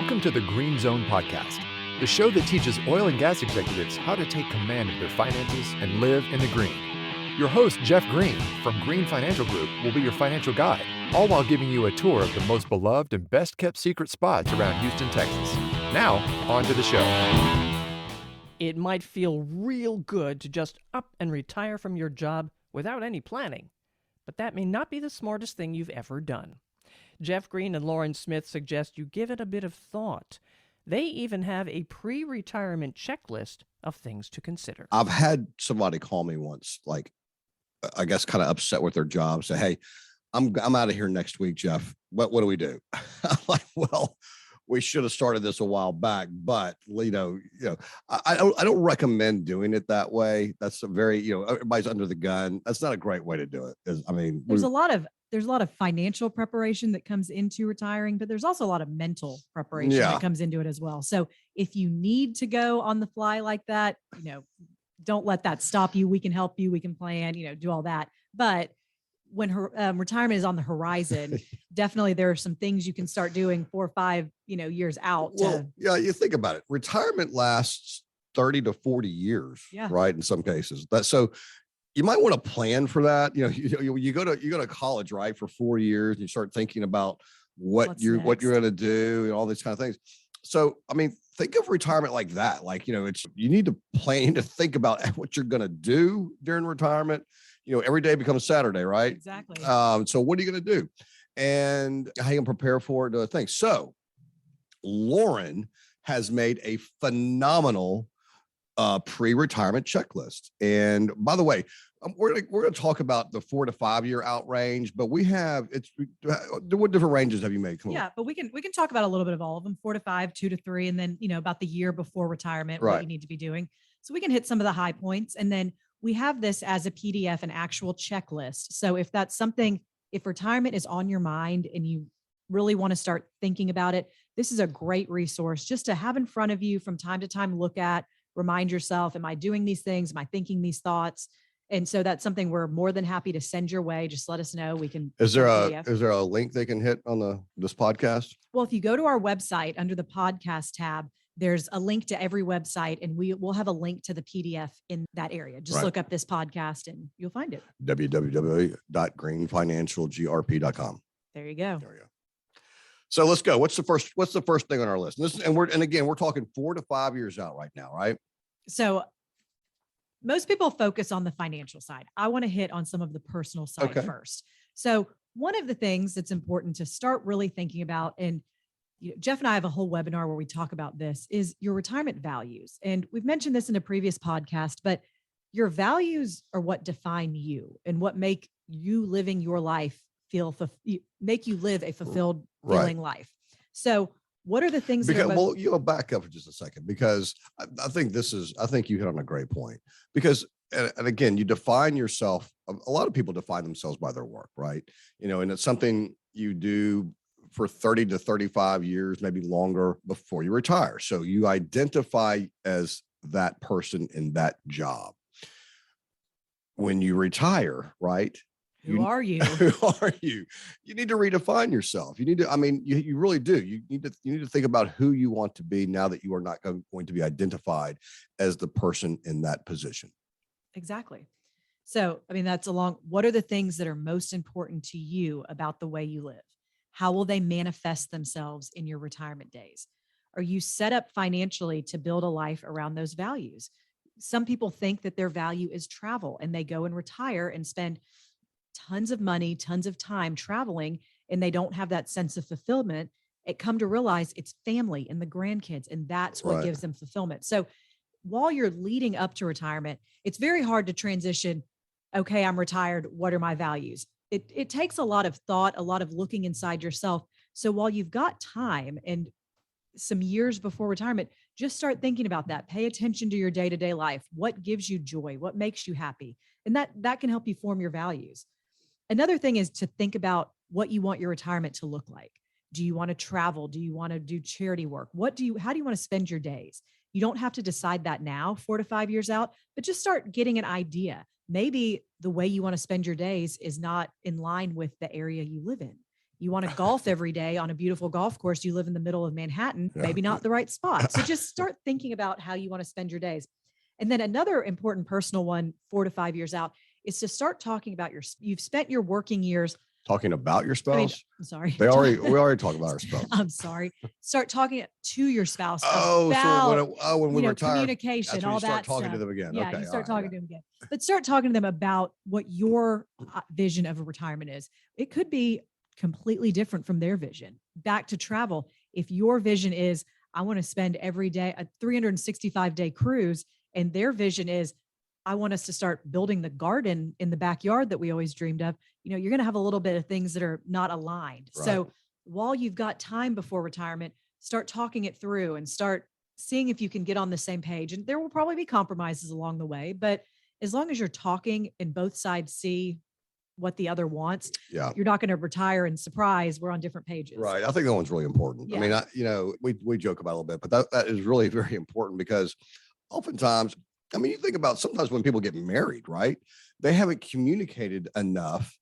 Welcome to the Green Zone Podcast, the show that teaches oil and gas executives how to take command of their finances and live in the green. Your host, Jeff Green, from Green Financial Group, will be your financial guide, all while giving you a tour of the most beloved and best-kept secret spots around Houston, Texas. Now, on to the show. It might feel real good to just up and retire from your job without any planning, but that may not be the smartest thing you've ever done. Jeff Green and Lauren Smith suggest you give it a bit of thought. They even have a pre-retirement checklist of things to consider. I've had somebody call me once, like, I guess kind of upset with their job, say, "Hey, I'm out of here next week, Jeff. What do we do?" I'm like, "Well, we should have started this a while back, but I don't recommend doing it that way. That's a very, everybody's under the gun. That's not a great way to do it. There's a lot of financial preparation that comes into retiring, but there's also a lot of mental preparation that comes into it as well. So if you need to go on the fly like that, don't let that stop you. We can help you. We can plan, do all that. But when retirement is on the horizon, definitely there are some things you can start doing 4 or 5, years out. You think about it. Retirement lasts 30 to 40 years, right? In some cases. So you might want to plan for that. You go to college, right, for 4 years, and you start thinking about what you're going to do and all these kind of things. So, think of retirement like that. Like, you need to plan to think about what you're going to do during retirement. Every day becomes Saturday, right? Exactly. So what are you going to do? And how you can prepare for it, things. So Lauren has made a phenomenal pre-retirement checklist. And by the way, we're going to talk about the 4 to 5 year out range, but what different ranges have you made? But we can talk about a little bit of all of them: 4 to 5, 2 to 3, and then, about the year before retirement, what you need to be doing. So we can hit some of the high points. And then we have this as a PDF, an actual checklist. So if that's something, if retirement is on your mind and you really want to start thinking about it, this is a great resource just to have in front of you from time to time, look at, remind yourself, am I doing these things? Am I thinking these thoughts? And so that's something we're more than happy to send your way. Just let us know. We can. Is there a link they can hit on this podcast? Well, if you go to our website under the podcast tab, there's a link to every website, and we'll have a link to the PDF in that area. Just look up this podcast and you'll find it. www.greenfinancialgrp.com. There you go. So let's go. What's the first thing on our list? We're talking 4 to 5 years out right now, right? So most people focus on the financial side. I want to hit on some of the personal side first. So one of the things that's important to start really thinking about, and Jeff and I have a whole webinar where we talk about this, is your retirement values. And we've mentioned this in a previous podcast, but your values are what define you and what make you living your life make you live a fulfilled feeling life. So what are the things you'll back up for just a second, because I think you hit on a great point, because and again, you define yourself. A lot of people define themselves by their work, right? And it's something you do for 30 to 35 years, maybe longer, before you retire. So you identify as that person in that job. When you retire, right? Who are you? Who are you? You need to redefine yourself. You need to, you really do. You need to think about who you want to be now that you are not going to be identified as the person in that position. Exactly. So, what are the things that are most important to you about the way you live? How will they manifest themselves in your retirement days? Are you set up financially to build a life around those values? Some people think that their value is travel, and they go and retire and spend tons of money, tons of time traveling, and they don't have that sense of fulfillment. It come to realize it's family and the grandkids, and that's what gives them fulfillment. So while you're leading up to retirement, it's very hard to transition. Okay, I'm retired. What are my values? It takes a lot of thought, a lot of looking inside yourself. So while you've got time and some years before retirement, just start thinking about that. Pay attention to your day-to-day life. What gives you joy? What makes you happy? And that can help you form your values. Another thing is to think about what you want your retirement to look like. Do you want to travel? Do you want to do charity work? How do you want to spend your days? You don't have to decide that now, 4 to 5 years out, but just start getting an idea. Maybe the way you want to spend your days is not in line with the area you live in. You want to golf every day on a beautiful golf course. You live in the middle of Manhattan, maybe not the right spot. So just start thinking about how you want to spend your days. And then another important personal one, 4 to 5 years out, is to start talking about you've spent your working years. Talking about your spouse? I mean, I'm sorry. We already talked about our spouse. I'm sorry. Start talking to your spouse Oh, about, so when we retire, communication, that's when all you start that talking stuff. to them again. Yeah, Okay, you start all right, talking to them again. But start talking to them about what your vision of a retirement is. It could be completely different from their vision. Back to travel. If your vision is, I want to spend every day a 365-day cruise, and their vision is, I want us to start building the garden in the backyard that we always dreamed of, you're going to have a little bit of things that are not aligned. Right. So while you've got time before retirement, start talking it through and start seeing if you can get on the same page. And there will probably be compromises along the way, but as long as you're talking and both sides see what the other wants, you're not going to retire and surprise we're on different pages. Right. I think that one's really important. Yeah. I mean, we joke about it a little bit, but that is really very important, because oftentimes, I mean, you think about sometimes when people get married, right? They haven't communicated enough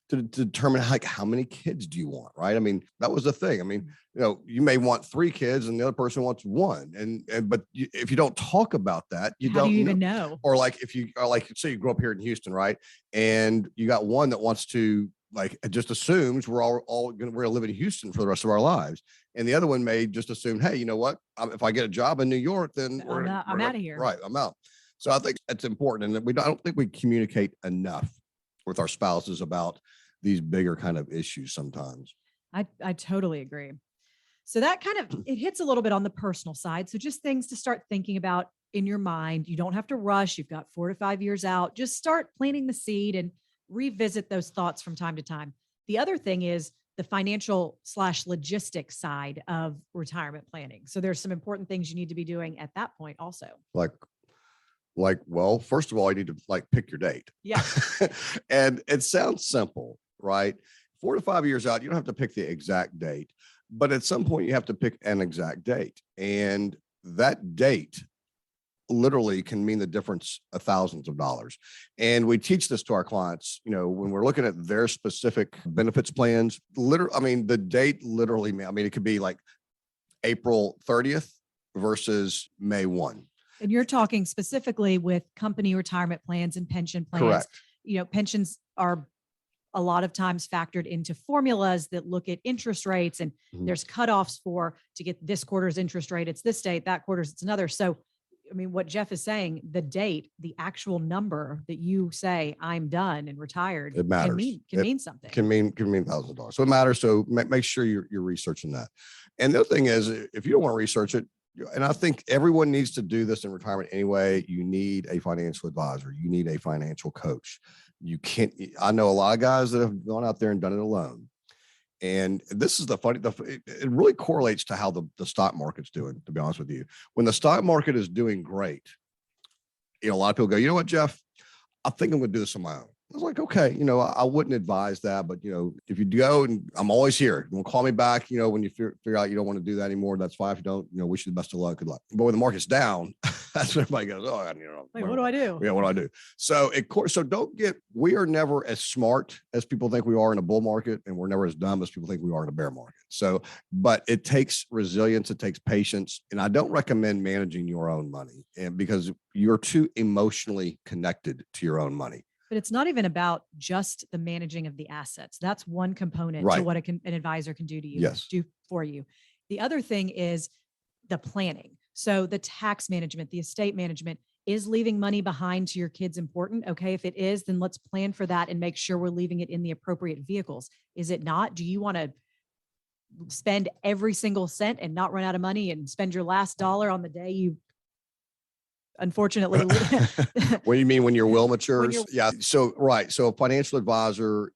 to determine how many kids do you want, right? I mean, that was the thing. I mean, you may want 3 kids and the other person wants 1, but if you don't talk about that, How do you even know? Or like if you are like, say you grew up here in Houston, right? And you got one that wants to, like, it just assumes we're going to live in Houston for the rest of our lives. And the other one may just assume, hey, you know what? If I get a job in New York, then I'm out of here. Right. I'm out. So I think it's important. And I don't think we communicate enough with our spouses about these bigger kind of issues sometimes. I totally agree. So that kind of, it hits a little bit on the personal side. So just things to start thinking about in your mind. You don't have to rush. You've got 4 to 5 years out. Just start planting the seed and revisit those thoughts from time to time. The other thing is the financial/logistics side of retirement planning. So there's some important things you need to be doing at that point also. Well, first of all, you need to pick your date. Yeah. And it sounds simple, right? 4 to 5 years out, you don't have to pick the exact date, but at some point you have to pick an exact date. And that date literally can mean the difference of thousands of dollars. And we teach this to our clients, when we're looking at their specific benefits plans, the date literally, it could be like April 30th versus May 1. And you're talking specifically with company retirement plans and pension plans. Correct. Pensions are a lot of times factored into formulas that look at interest rates, and there's cutoffs to get this quarter's interest rate. It's this date, that quarter's it's another. So, what Jeff is saying, the date, the actual number that you say I'm done and retired, it matters. Can mean something. Can mean thousands of dollars. So it matters. So make sure you're researching that. And the other thing is, if you don't want to research it, and I think everyone needs to do this in retirement anyway, you need a financial advisor. You need a financial coach. I know a lot of guys that have gone out there and done it alone. And this is it really correlates to how the stock market's doing, to be honest with you. When the stock market is doing great, a lot of people go, you know what, Jeff, I think I'm going to do this on my own. I was like, okay, I wouldn't advise that, but if you go, and I'm always here, you call me back, when you figure out you don't want to do that anymore, that's fine. If you don't, wish you the best of luck, good luck. But when the market's down, that's when everybody goes, oh, what do I do? Yeah, what do I do? So we are never as smart as people think we are in a bull market, and we're never as dumb as people think we are in a bear market. So, but it takes resilience, it takes patience, and I don't recommend managing your own money, and because you're too emotionally connected to your own money. But it's not even about just the managing of the assets. That's one component to what an advisor can do to you, do for you. The other thing is the planning. So the tax management, the estate management. Is leaving money behind to your kids important? Okay, if it is, then let's plan for that and make sure we're leaving it in the appropriate vehicles. Is it not? Do you want to spend every single cent and not run out of money and spend your last dollar on the day you unfortunately What do you mean when your will matures? Yeah. So, right. So a financial advisor,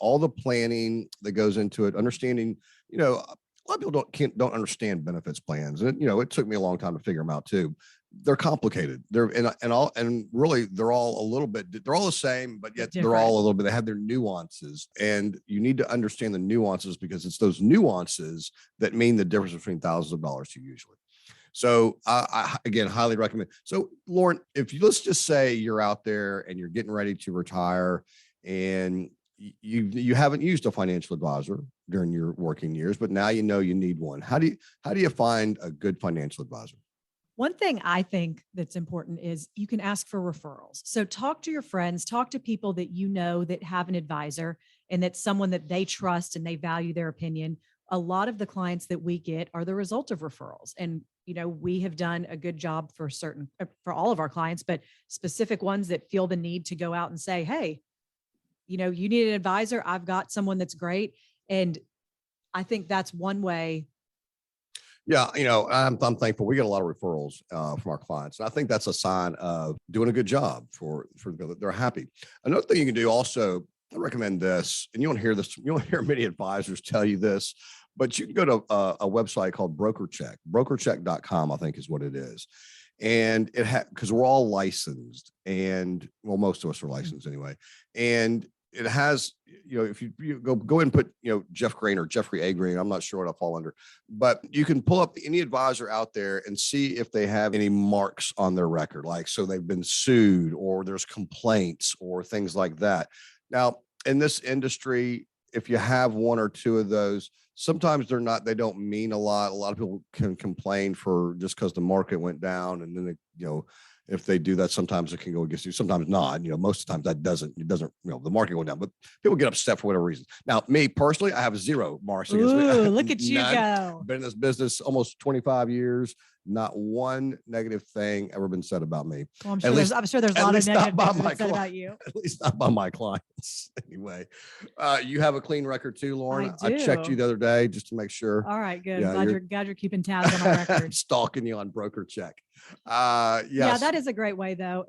all the planning that goes into it, understanding, a lot of people don't understand benefits plans. And, it took me a long time to figure them out too. They're complicated. They're really they're all a little bit, they're all the same, but yet they're all a little bit, they have their nuances, and you need to understand the nuances, because it's those nuances that mean the difference between thousands of dollars to you usually. So I again, highly recommend. So Lauren, let's just say you're out there and you're getting ready to retire, and you haven't used a financial advisor during your working years, but now you know you need one. How do you find a good financial advisor? One thing I think that's important is you can ask for referrals. So talk to your friends, talk to people that you know that have an advisor and that's someone that they trust and they value their opinion. A lot of the clients that we get are the result of referrals. And, we have done a good job for all of our clients, but specific ones that feel the need to go out and say, hey, you need an advisor. I've got someone that's great. And I think that's one way. Yeah, I'm thankful we get a lot of referrals from our clients, and I think that's a sign of doing a good job for they're happy. Another thing you can do also, I recommend this, and you don't hear this, you don't hear many advisors tell you this, but you can go to a website called brokercheck.com, I think is what it is. And because we're all licensed, and most of us are licensed anyway. And it has, if you go and put, Jeff Green or Jeffrey A. Green, I'm not sure what I fall under, but you can pull up any advisor out there and see if they have any marks on their record, like, so they've been sued or there's complaints or things like that. Now, in this industry, if you have one or two of those, sometimes they don't mean a lot. A lot of people can complain for just because the market went down, and then if they do that, sometimes it can go against you, sometimes not. Most of the time it doesn't, the market going down, but people get upset for whatever reason. Now, me personally, I have 0 marks against me. Look at you go. Been in this business almost 25 years. Not one negative thing ever been said about me. Well, I'm sure there's a lot of negative things said about you. At least not by my clients. Anyway, you have a clean record too, Lauren. I checked you the other day just to make sure. All right, good. Yeah, glad you're keeping tabs on our record. Stalking you on Broker Check. Yes. Yeah, that is a great way though.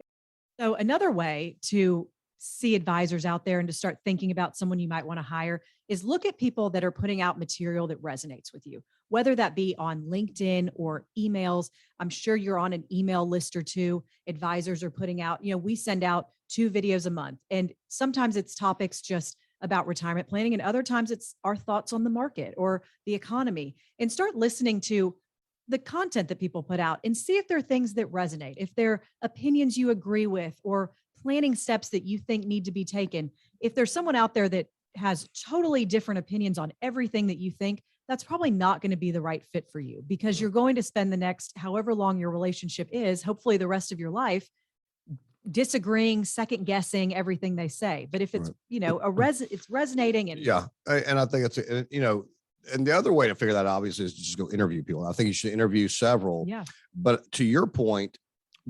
So another way to see advisors out there and to start thinking about someone you might want to hire is look at people that are putting out material that resonates with you, whether that be on LinkedIn or emails. I'm sure you're on an email list or two. Advisors are putting out, we send out 2 videos a month, and sometimes it's topics just about retirement planning, and other times it's our thoughts on the market or the economy. And start listening to the content that people put out and see if there are things that resonate, if there are opinions you agree with or planning steps that you think need to be taken. If there's someone out there that has totally different opinions on everything that you think, that's probably not going to be the right fit for you, because you're going to spend the next however long your relationship is, hopefully the rest of your life, disagreeing, second guessing everything they say. But if it's, it's resonating and and I think it's, and the other way to figure that obviously is to just go interview people. I think you should interview several. Yeah. But to your point,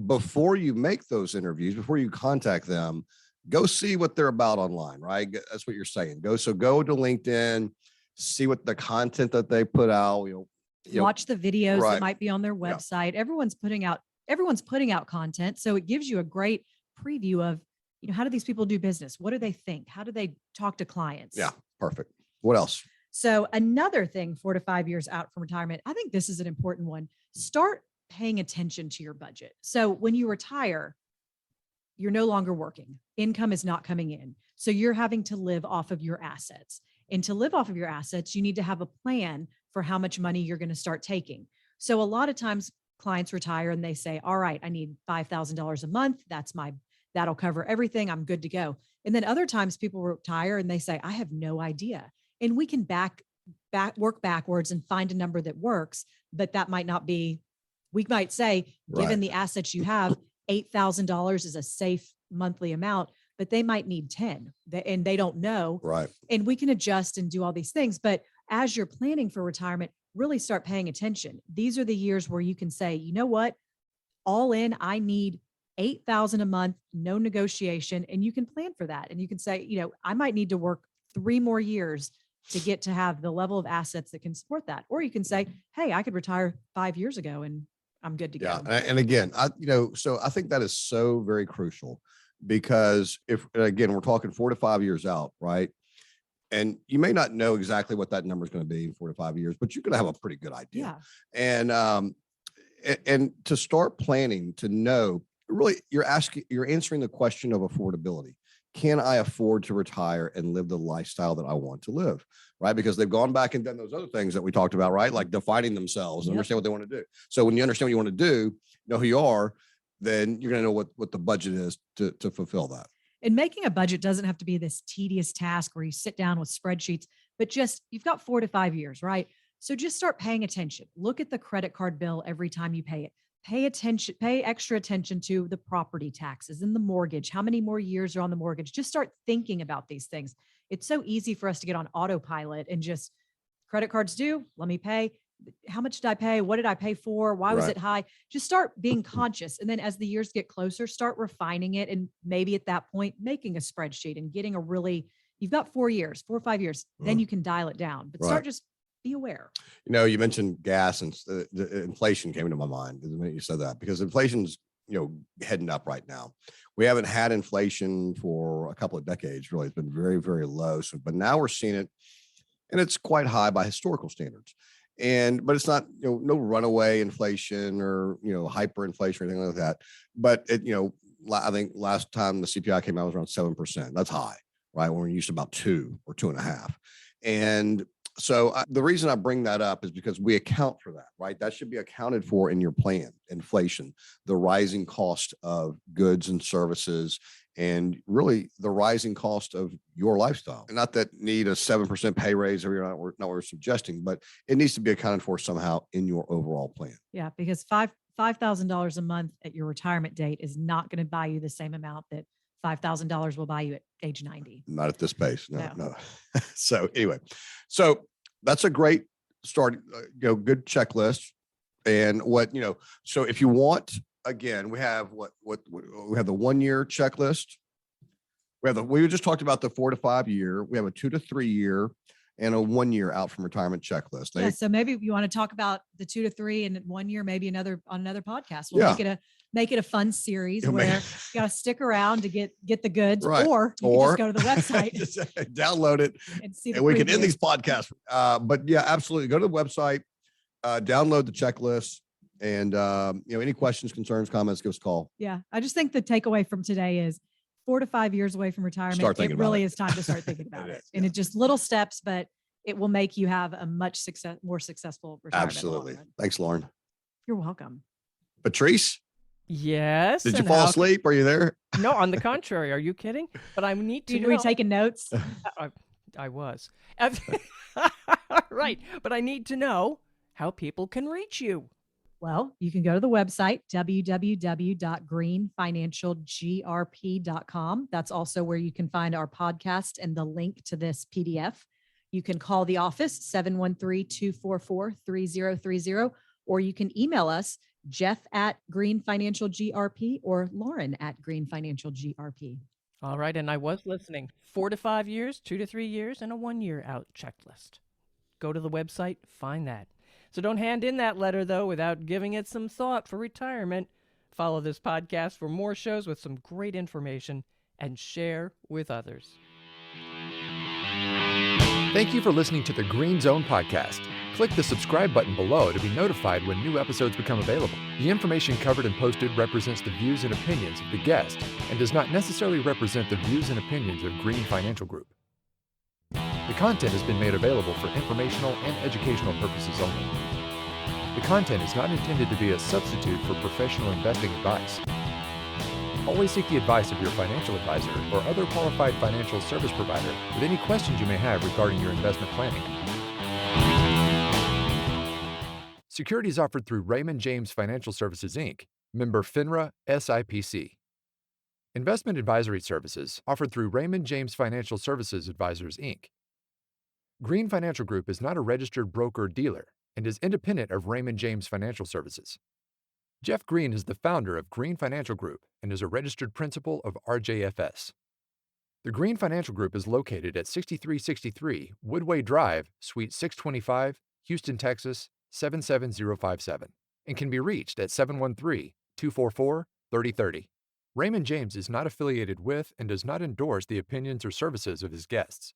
before you make those interviews, before you contact them, go see what they're about online, right? That's what you're saying. Go to LinkedIn, see what the content that they put out. Watch the videos that might be on their website. Yeah. Everyone's putting out content, so it gives you a great preview of, how do these people do business? What do they think? How do they talk to clients? Yeah, perfect. What else? So another thing, 4 to 5 years out from retirement, I think this is an important one. Start paying attention to your budget. So when you retire, you're no longer working. Income is not coming in. So you're having to live off of your assets. And to live off of your assets, you need to have a plan for how much money you're going to start taking. So a lot of times clients retire and they say, all right, I need $5,000 a month. That'll cover everything. I'm good to go. And then other times people retire and they say, I have no idea. And we can work backwards and find a number that works, but that might not be, we might say, given the assets you have, $8,000 is a safe monthly amount, but they might need 10 and they don't know. Right. And we can adjust and do all these things. But as you're planning for retirement, really start paying attention. These are the years where you can say, you know what, all in, I need $8,000 a month, no negotiation. And you can plan for that. And you can say, I might need to work 3 more years to get to have the level of assets that can support that. Or you can say, hey, I could retire 5 years ago and I'm good to go. And again, so I think that is so very crucial, because again, we're talking 4 to 5 years out, right? And you may not know exactly what that number is going to be in 4 to 5 years, but you're going to have a pretty good idea. Yeah. And to start planning, to know, really, you're answering the question of affordability. Can I afford to retire and live the lifestyle that I want to live? Right. Because they've gone back and done those other things that we talked about, right? Like defining themselves and understand what they want to do. So when you understand what you want to do, know who you are, then you're going to know what the budget is to fulfill that. And making a budget doesn't have to be this tedious task where you sit down with spreadsheets, but just you've got 4 to 5 years, right? So just start paying attention. Look at the credit card bill every time you pay it. Pay attention, pay extra attention to the property taxes and the mortgage. How many more years are on the mortgage? Just start thinking about these things. It's so easy for us to get on autopilot and just credit cards due, let me pay. How much did I pay? What did I pay for? Why was Right. it high? Just start being conscious. And then as the years get closer, start refining it. And maybe at that point, making a spreadsheet and getting a really, you've got 4 years, 4 or 5 years, then you can dial it down. But start Right. just be aware. You mentioned gas, and the inflation came into my mind the minute you said that, because inflation's, heading up right now. We haven't had inflation for a couple of decades, really. It's been very, very low. So, but now we're seeing it, and it's quite high by historical standards. But it's not, no runaway inflation or, hyperinflation or anything like that. But I think last time the CPI came out was around 7%. That's high, right? When we're used to about 2 or 2.5. And so the reason I bring that up is because we account for that, right? That should be accounted for in your plan. Inflation, the rising cost of goods and services, and really the rising cost of your lifestyle. And not that need a 7% pay raise, or not what we're suggesting, but it needs to be accounted for somehow in your overall plan. Yeah, because $5,000 a month at your retirement date is not going to buy you the same amount that $5,000 will buy you at age 90. Not at this pace. No. No. So anyway, so that's a great start, good checklist. And so if you want, again, we have we have the 1 year checklist. We just talked about the 4 to 5 year. We have a 2 to 3 year and a 1 year out from retirement checklist. So maybe you want to talk about the 2 to 3 and 1 year, maybe on another podcast. We'll make it a fun series where you got to stick around to get the goods, right. or you can just go to the website, just download it, and see. And we can end these podcasts. But yeah, absolutely, go to the website, download the checklist, and any questions, concerns, comments, give us a call. Yeah, I just think the takeaway from today is 4 to 5 years away from retirement. It really is time to start thinking about it. And it's just little steps, but it will make you have a much more successful retirement. Absolutely. Thanks, Lauren. You're welcome. Patrice? Yes. Did you fall asleep? Are you there? No, on the contrary. Are you kidding? But I need to know. Were you taking notes? I was. Right. But I need to know how people can reach you. Well, you can go to the website, www.greenfinancialgrp.com. That's also where you can find our podcast and the link to this PDF. You can call the office, 713-244-3030, or you can email us, Jeff@greenfinancialgrp or Lauren@greenfinancialgrp. All right. And I was listening. 4 to 5 years, 2 to 3 years, and a 1 year out checklist. Go to the website, find that. So don't hand in that letter, though, without giving it some thought for retirement. Follow this podcast for more shows with some great information, and share with others. Thank you for listening to the Green Zone Podcast. Click the subscribe button below to be notified when new episodes become available. The information covered and posted represents the views and opinions of the guest and does not necessarily represent the views and opinions of Green Financial Group. The content has been made available for informational and educational purposes only. The content is not intended to be a substitute for professional investing advice. Always seek the advice of your financial advisor or other qualified financial service provider with any questions you may have regarding your investment planning. Securities offered through Raymond James Financial Services, Inc., member FINRA SIPC. Investment advisory services offered through Raymond James Financial Services Advisors, Inc. Green Financial Group is not a registered broker-dealer and is independent of Raymond James Financial Services. Jeff Green is the founder of Green Financial Group and is a registered principal of RJFS. The Green Financial Group is located at 6363 Woodway Drive, Suite 625, Houston, Texas, 77057, and can be reached at 713-244-3030. Raymond James is not affiliated with and does not endorse the opinions or services of his guests.